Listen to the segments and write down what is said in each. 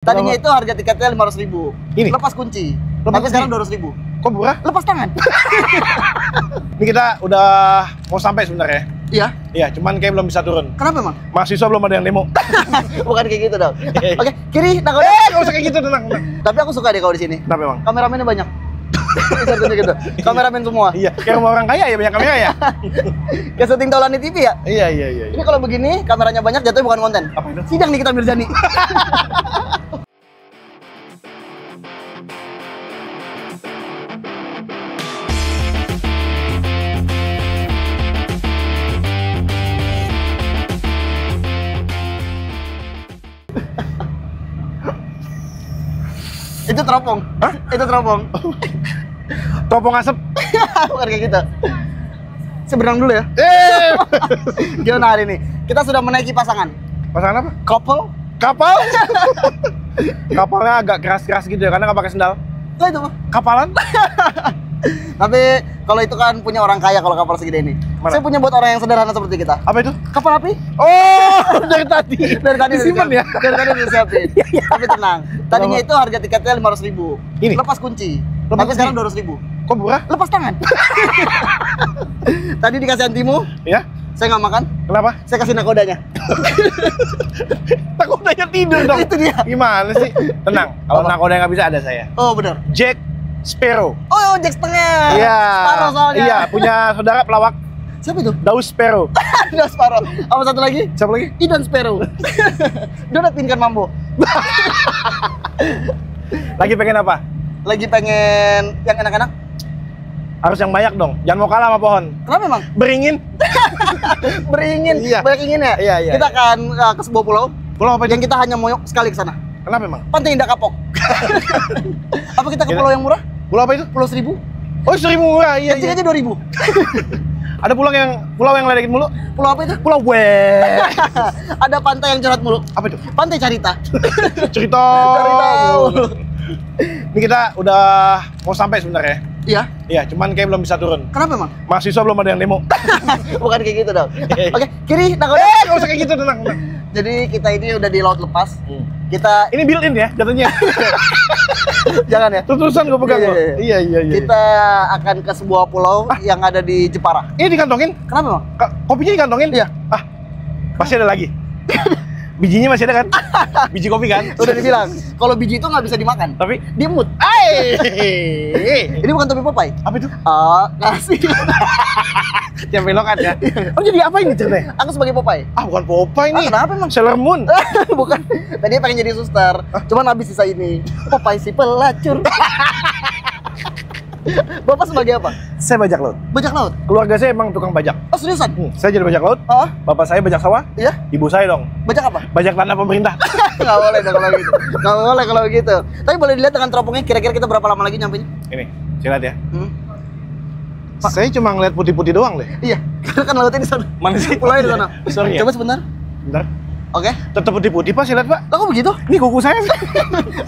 Tadinya itu harga tiketnya 500.000. Ini? Lepas kunci. Lepas Tapi sekarang kunci? 200.000. Kok murah? Lepas tangan. Ini kita udah mau sampai sebenarnya. Iya. Iya, cuman kayak belum bisa turun. Kenapa emang? Mahasiswa belum ada yang demo. Bukan kayak gitu dong. Oke, kiri nakoda. Nggak usah kayak gitu, tenang. Tapi aku suka deh kalau di sini. Kenapa emang? Kameramennya banyak. Bisa tunjuk gitu. Kameramen semua. Iya, kayak rumah orang kaya ya, banyak kamera ya? Kayak syuting Taulani TV ya? Iya. Ini kalau begini, kameranya banyak, jatuhnya bukan konten. Apa itu? Sidang Nikita Mirzani. Itu teropong. Hah? Itu teropong. Topong asap. Bukan kayak gitu. Seberang dulu ya. Gimana hari ini? Kita sudah menaiki pasangan. Pasangan apa? Couple. Kapal? Kapalnya agak keras-keras gitu ya, karena nggak pakai sendal. Nah itu mah. Kapalan? Tapi kalau itu kan punya orang kaya kalau kapal segede ini. Mana? Saya punya buat orang yang sederhana seperti kita. Apa itu? Kapal api? Oh, dari tadi. Dari tadi disimpan ya? Dari tadi udah siapin. Tapi tenang. Tadinya itu harga tiketnya 500.000. Ini? Lepas kunci. Lepas Tapi kunci? sekarang 200.000. Kok murah? Lepas tangan. Tadi dikasih antimu, Ya? saya nggak makan. Kenapa? Saya kasih nakodanya. Nakodanya tidur dong. Itu dia. Gimana sih? Tenang, kalau Apa? nakoda nggak bisa ada saya. Oh benar. Jack Sparrow. Oh Jack setengah. Iya. Sparrow soalnya. Iya, punya saudara pelawak Siapa itu? Daus Sparrow. Ada Sparrow. Apa satu lagi? Siapa lagi? Idan Sparrow. Donat Pinkan Mambo. Lagi pengen apa? Lagi pengen yang enak-enak. Harus yang banyak dong. Jangan mau kalah sama pohon. Kenapa emang? Beringin. Beringin. Iya. Banyak ingin ya? Iya. Kita akan ke sebuah pulau Pulau apa yang aja? kita hanya mau sekali ke sana. Kenapa emang? Pantai Indah Kapok. Apa kita ke Gila. pulau yang murah? Pulau apa itu? Pulau 1.000. Oh, 1.000 murah. Iya. Kecil aja 2.000. Ada pulau yang ledekin mulu. Pulau apa itu? Pulau gue. Ada pantai yang curhat mulu. Apa itu? Pantai Carita. Cerita. Ini kita udah mau sampai sebenarnya. Iya. Iya, cuman kayak belum bisa turun. Kenapa emang? Mahasiswa belum ada yang demo. Bukan kayak gitu dong. Oke, kiri nakoda. Nggak usah kayak gitu, tenang. Jadi kita ini udah di laut lepas. Kita Ini built in ya jatuhnya. jangan ya. Terusan gue pegang loh. Iya. Kita akan ke sebuah pulau yang ada di Jepara. Ini dikantongin? Kenapa emang? Kopinya dikantongin? Iya. Ah, pasti ada lagi. Bijinya masih ada kan? Biji kopi kan? Udah dibilang, kalau biji itu nggak bisa dimakan. Tapi, Dia mood. Ini bukan topi Popeye. apa itu? Kasih. Yang belokan ya? Oh, jadi apa ini ceritanya? Aku sebagai Popeye. Ah, bukan Popeye nih. Kenapa emang? Sailor Moon. Bukan. Tadinya pengen jadi suster. Cuman habis sisa ini. Popeye si pelacur. Bapak sebagai apa? Saya bajak laut. Bajak laut. Keluarga saya emang tukang bajak. Oh seriusan? Saya jadi bajak laut. Oh, Bapak saya bajak sawah. iya. Ibu saya dong. Bajak apa? Bajak tanah pemerintah. Nggak boleh dong kalau gitu. Nggak boleh kalau gitu. Tapi boleh dilihat dengan teropongnya. Kira-kira kita berapa lama lagi nyampenya? Ini, lihat ya. Pak. Saya cuma ngeliat putih-putih doang deh. Iya. Karena kan lautnya di sana. Mana sih? Pulaunya di sana. Sorry ya. Coba sebentar. Bentar. Oke. Tetap putih-putih Pak, saya lihat Pak. Lah kok begitu? Ini kuku saya.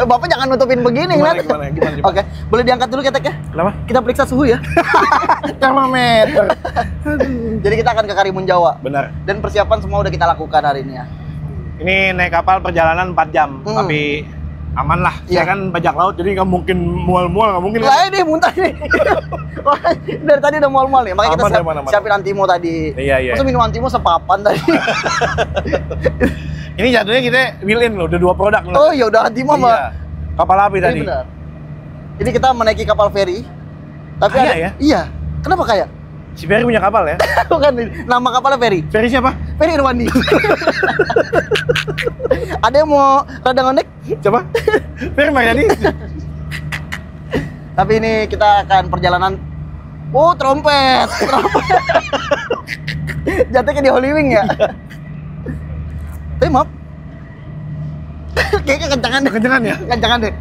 Bapak jangan nutupin begini, Gimana, Nat. gimana? Oke, boleh diangkat dulu keteknya? Kenapa? Kita periksa suhu ya. Termometer. Jadi kita akan ke Karimun Jawa. Benar. Dan persiapan semua udah kita lakukan hari ini ya. Ini naik kapal perjalanan 4 jam, tapi aman lah. Iya. Saya kan bajak laut, jadi nggak mungkin mual-mual, nggak mungkin. Lah ini muntah nih. Wah, dari tadi udah mual-mual nih. Makanya kita Aman. siapin antimo tadi. Iya. Masa minum antimo sepapan tadi. Ini jatuhnya kita built-in loh, udah 2 produk. Oh ya udah antimo mah. Iya. Kapal api Ini tadi. benar. Ini kita menaiki kapal feri. Tapi Kaya ada, ya? Iya. Kenapa kaya? Si Ferry punya kapal ya? Bukan, nama kapalnya Ferry. Ferry siapa? Ferry Irwandi. Ada yang mau rada ngondek? Coba. Ferry Mariani. Tapi ini kita akan perjalanan. Oh, trompet. Jatuhnya kayak di Holy Wing ya. Tapi maaf. Kayaknya kencangan deh. Kencengan ya? Kencangan deh.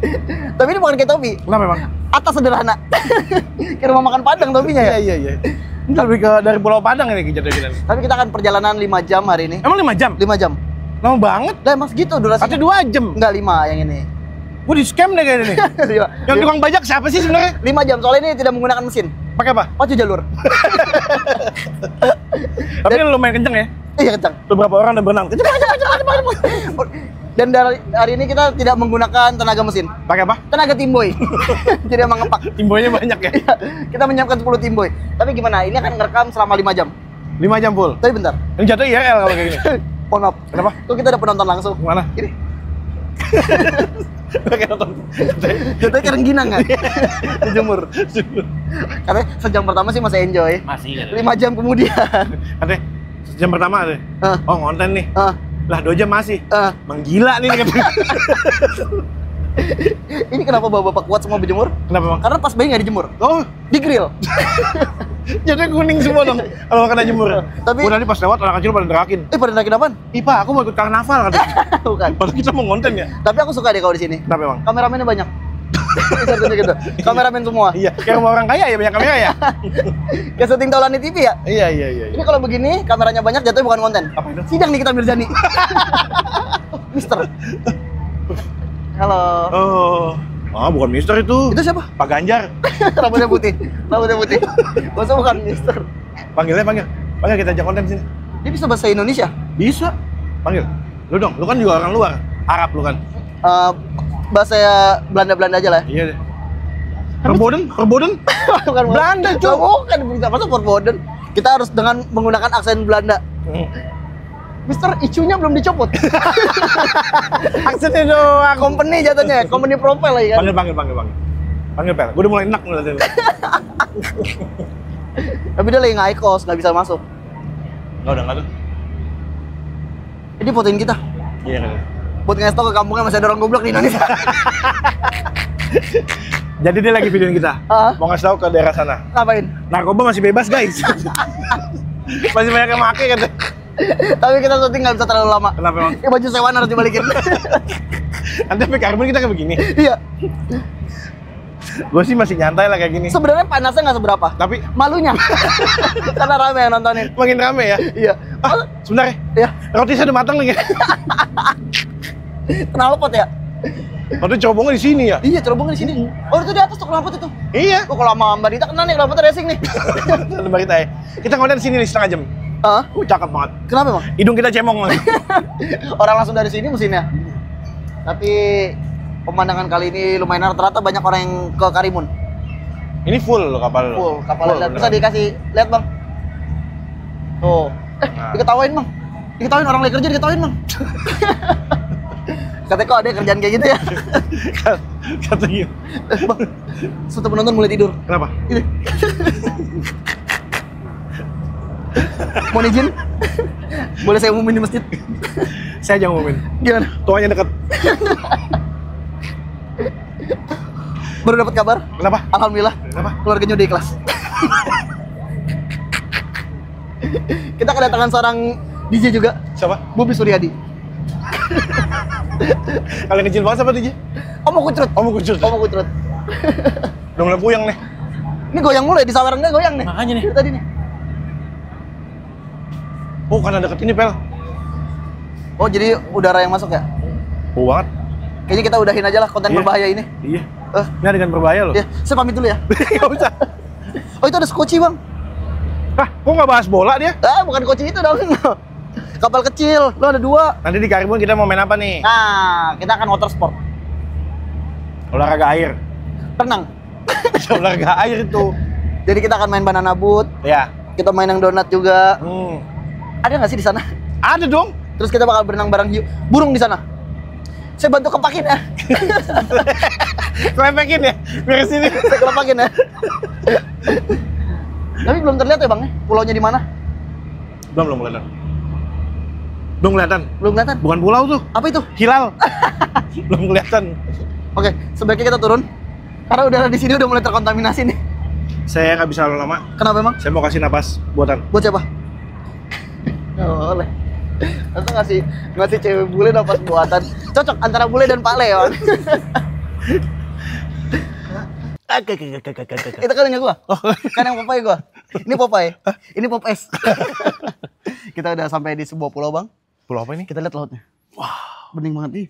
Tapi ini bukan kayak topi. Kenapa memang? Atas sederhana. Kayak rumah makan Padang topinya ya. Iya. Ini lebih ke dari Pulau Padang ini kejadian kita. Tapi kita akan perjalanan 5 jam hari ini. Emang 5 jam? 5 jam. Lama banget. Lah emang segitu durasinya. Katanya 2 jam. Enggak 5 yang ini. Gue di scam deh kayaknya nih. Yang tukang bajak siapa sih sebenarnya? 5 jam soalnya ini tidak menggunakan mesin. Pakai apa? Pacu jalur. Tapi kan lumayan kenceng ya. Iya kencang. Beberapa orang udah berenang. Dan dari hari ini kita tidak menggunakan tenaga mesin, Pakai apa? tenaga timboy. Jadi emang ngepak. Timbonya banyak ya? Kita menyiapkan 10 timboy. Tapi gimana? Ini akan ngerekam selama 5 jam. 5 jam full. Tapi bentar. Ini jatuh IRL kalau kayak gini. Mohon maaf. Kenapa? Kok kita ada penonton langsung? Mana? Ini. Pakai nonton. Jatuhnya ke Rengginang kan? Dijemur. Katanya sejam pertama sih masih enjoy. Masih kan? 5 jam kemudian. Katanya jam pertama ada. Oh, ngonten nih. Lah 2 jam masih. Menggila nih katanya. Ini kenapa bapak-bapak kuat semua berjemur? Kenapa, Bang? Karena pas bayi nggak dijemur. Oh, Di grill. jadinya kuning semua dong kalau kena jemur. Tapi- Gua tadi pas lewat orang kecil pada derakin. Pada naikin apaan? Ipa, aku mau ikut karnaval katanya. Bukan. Padahal kita mau ngonten ya. Tapi aku suka deh kalau di sini. Kenapa, Bang? Kameramennya banyak. Bisa tunjuk gitu. Kameramen semua. Iya, kayak rumah orang kaya ya, banyak kamera ya. Kayak syuting Taulani TV ya. Iya. Ini kalau begini kameranya banyak jatuhnya bukan konten. Apa itu? Sidang Nikita Mirzani. Mister. Halo. Oh, bukan Mister itu. Itu siapa? Pak Ganjar. Rambutnya putih. Rambutnya putih. Masa bukan Mister. Panggil kita ajak konten sini. Dia bisa bahasa Indonesia. Bisa. Panggil. Lu dong, lu kan juga orang luar. Arab lu kan. Bahasa Belanda aja lah. Iya deh. Verboden? Bukan Belanda, cuy. Bukan bisa masa Verboden. Kita harus dengan menggunakan aksen Belanda. Mister, icunya belum dicopot. Aksennya doang. Company jatuhnya, company profile lagi kan. Panggil Pel. Gua udah mulai enak ngeliatin. Tapi dia lagi nge kos, nggak bisa masuk. Enggak tuh. Jadi fotoin kita. Iya. Buat ngasih tau ke kampungnya masih ada orang goblok di Indonesia. Jadi dia lagi videoin kita. Mau ngasih tahu ke daerah sana. Ngapain? Narkoba masih bebas, guys. Masih banyak yang make kan. Tapi kita syuting nggak bisa terlalu lama. Kenapa emang? Ya baju sewaan harus dibalikin. Nanti sampai karbon kita kayak begini. Iya. Gue sih masih nyantai lah kayak gini. Sebenarnya panasnya nggak seberapa. Tapi Malunya. Karena rame yang nontonin. makin rame ya. Iya. Sebentar ya. Iya. Roti saya udah matang nih. Knalpot ya? Roti cerobongnya di sini ya. Iya, cerobongnya di sini. Oh, itu di atas tuh knalpot itu. Iya. Oh, kalau sama Mbak Dita kena nih knalpot racing nih. Lembar kita ya. Kita ngonten di sini nih setengah jam. Cakep banget. Kenapa emang? Hidung kita cemong lagi. Orang langsung dari sini mesinnya. Tapi pemandangan kali ini lumayan ternyata banyak orang yang ke Karimun. Ini full loh kapal lo. Full, kapal lihat. Bisa dikasih lihat, Bang. Tuh. Diketawain, Bang. Diketawain orang lagi kerja diketawain, Bang. Katanya kok ada kerjaan kayak gitu ya. Katanya. Bang, satu penonton mulai tidur. Kenapa? Ini. Mau izin? Boleh saya umumin di masjid? Saya aja ngomongin. Gimana? Tuanya deket. Baru dapat kabar? Kenapa? Alhamdulillah. Kenapa? Keluarganya udah ikhlas. Kita kedatangan seorang DJ juga, Siapa? Bobi Suryadi. Kalian kecil banget siapa tuh? Om Kucrut. Om Kucrut. Om Kucrut. Udah mulai puyeng nih. Ini goyang mulai di saweran nggak goyang nih? Makanya nih. Dari tadi nih. Oh, karena deket ini, Pel. Oh, jadi udara yang masuk ya? Banget. Kayaknya kita udahin aja lah konten Iya. berbahaya ini. Iya. Ini adegan berbahaya loh. Ya, saya pamit dulu ya. Gak usah. Oh, itu ada skoci, Bang. Kok nggak bahas bola dia? Bukan koci itu dong. Kapal kecil, lo ada 2. Nanti di Karimun kita mau main apa nih? Nah, kita akan water sport. Olahraga air. Renang. Olahraga air itu. Jadi kita akan main banana boat. Ya. Kita main yang donat juga. Ada nggak sih di sana? Ada dong. Terus kita bakal berenang bareng hiu. Burung di sana. Saya bantu kepakin ya. Kelepekin ya. Biar sini. Saya kepakin ya. Tapi belum terlihat ya, Bang, pulaunya di mana? Belum kelihatan. Belum kelihatan. Belum kelihatan. Bukan pulau tuh. Apa itu? Hilal. Belum kelihatan. Oke, sebaiknya kita turun. Karena udara di sini udah mulai terkontaminasi nih. Saya nggak bisa lama. Kenapa emang? Saya mau kasih napas buatan. Buat siapa? Oh, boleh. Masa ngasih cewek bule napas buatan. Cocok antara bule dan Pak Le, Bang. Itu kalinya gua. Kan yang Popeye gua. Ini Popeye. Ini Popes. Kita udah sampai di sebuah pulau, Bang. Pulau apa ini? Kita lihat lautnya. Wah, bening banget nih.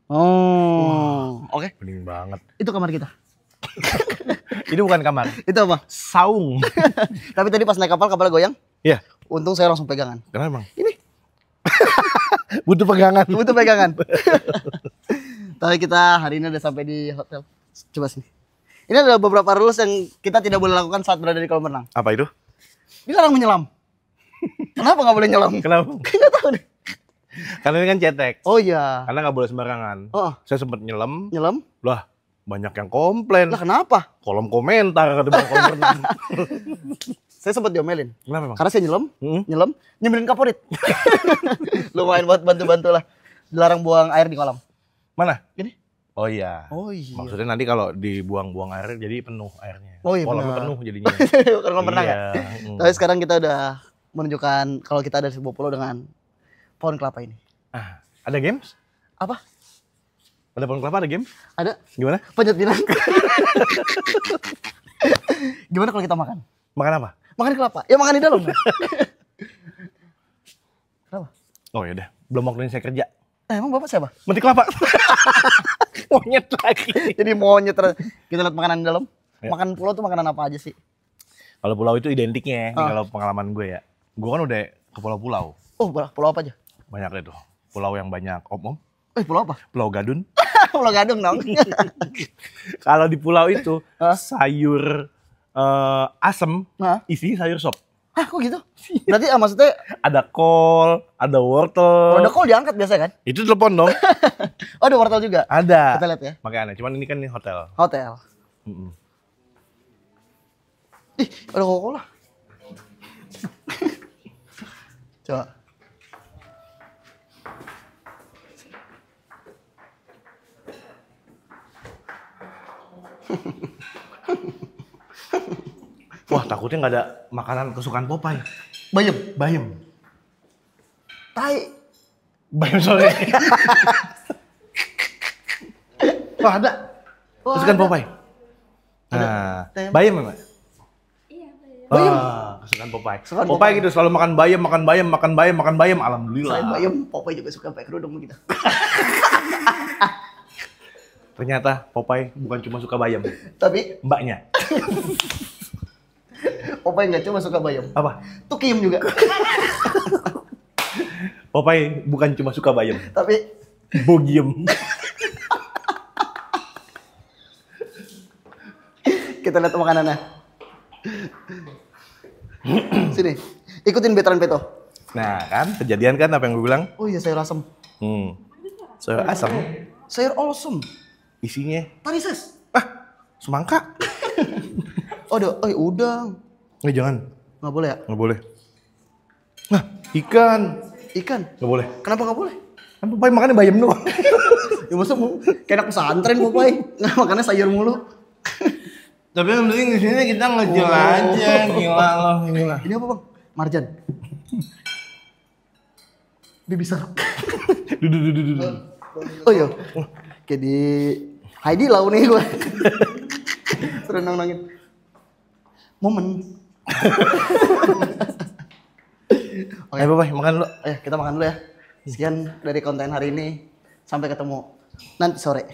Oh, oke. Bening banget. Itu kamar kita. Ini bukan kamar. Itu apa? Saung. Tapi tadi pas naik kapal, kapalnya goyang. Iya. Untung saya langsung pegangan. Kenapa, Bang? Ini. Butuh pegangan. Butuh pegangan. Tapi kita hari ini udah sampai di hotel. Coba sini. Ini adalah beberapa rules yang kita tidak boleh lakukan saat berada di kolam renang. Apa itu? Dilarang menyelam. Kenapa nggak boleh nyelam? Kenapa? Nggak tahu deh. Karena ini kan cetek. Oh iya. Karena nggak boleh sembarangan. Oh. Saya sempat nyelam. Nyelam? Lah, banyak yang komplain. Lah kenapa? Kolom komentar kata bang kolam renang. Saya sempat diomelin. Kenapa bang? Karena saya nyelam, nyemilin kaporit. Lumayan buat bantu-bantu lah. Dilarang buang air di kolam. Mana? Ini. Oh iya. Oh iya. Maksudnya nanti kalau dibuang-buang air jadi penuh airnya. Oh iya. Kolamnya Benar. penuh jadinya. Bukan kolam renang ya. Tapi sekarang kita udah menunjukkan kalau kita ada di sebuah pulau dengan pohon kelapa ini. Ah, ada games? Apa? Ada pohon kelapa, ada games? Ada? Gimana? Panjat pinang. Gimana kalau kita makan? Makan apa? Makan kelapa. Ya makan di dalam. Kenapa? Oh yaudah, belum waktunya saya kerja. Emang bapak siapa? Metik kelapa. Monyet lagi. Jadi monyet. Kita lihat makanan di dalam. Ya. Makan pulau tuh makanan apa aja sih? Kalau pulau itu identiknya, ini kalau pengalaman gue ya. Gue kan udah ke pulau-pulau. Oh, pulau apa aja? Banyak deh tuh. Pulau yang banyak om-om. Pulau apa? Pulau Gadun. Pulau Gadung dong. Kalau di pulau itu sayur asem, isinya sayur sop. Hah, kok gitu? Berarti maksudnya Ada kol, ada wortel. kalau ada call diangkat biasa kan? Itu telepon dong. Oh, ada wortel juga. Ada. Kita lihat ya. Makanya aneh. Cuman ini kan ini hotel. Hotel. Ih, ada Coca-Cola. Coba. Wah, takutnya nggak ada makanan kesukaan Popeye. Bayam. Bayam. Tai. Bayam sore. Wah, ada. Oh, Kesukaan ada. Popeye. Ada. Nah, Tem. bayam memang. Iya, bayam. Kesukaan Popeye. Kesukaan Popeye Popeye. gitu selalu makan bayam, makan bayam, makan bayam, makan bayam. Alhamdulillah. Selain bayam, Popeye juga suka pakai kerudung begitu. Ternyata Popeye bukan cuma suka bayam, Tapi mbaknya. Popeye nggak cuma suka bayam. Apa? Tukiem juga. Popeye bukan cuma suka bayam, Tapi bogiem. kita lihat makanannya. Sini. Ikutin veteran Peto. Nah kan, kejadian kan apa yang gue bilang? Oh iya, sayur asem. Sayur asam, Sayur awesome. isinya Tarises. semangka. Oh, udang. Jangan, Nggak boleh ya? nggak boleh. Nah, ikan, Ikan. nggak boleh. Kenapa nggak boleh? Kan Popeye makannya bayam doang. Ya masa mau kayak anak pesantren Popeye. Nggak makannya sayur mulu. Tapi yang penting di sini kita ngejelajah, gila loh, gila. Ini apa bang? Marjan. Bibi sarap. Duh. Oh iya. Kayak di Heidi lau nih gue. Terus nangin. Momen. Ayo Popeye, makan dulu. Ayo kita makan dulu ya. Sekian dari konten hari ini. Sampai ketemu nanti sore.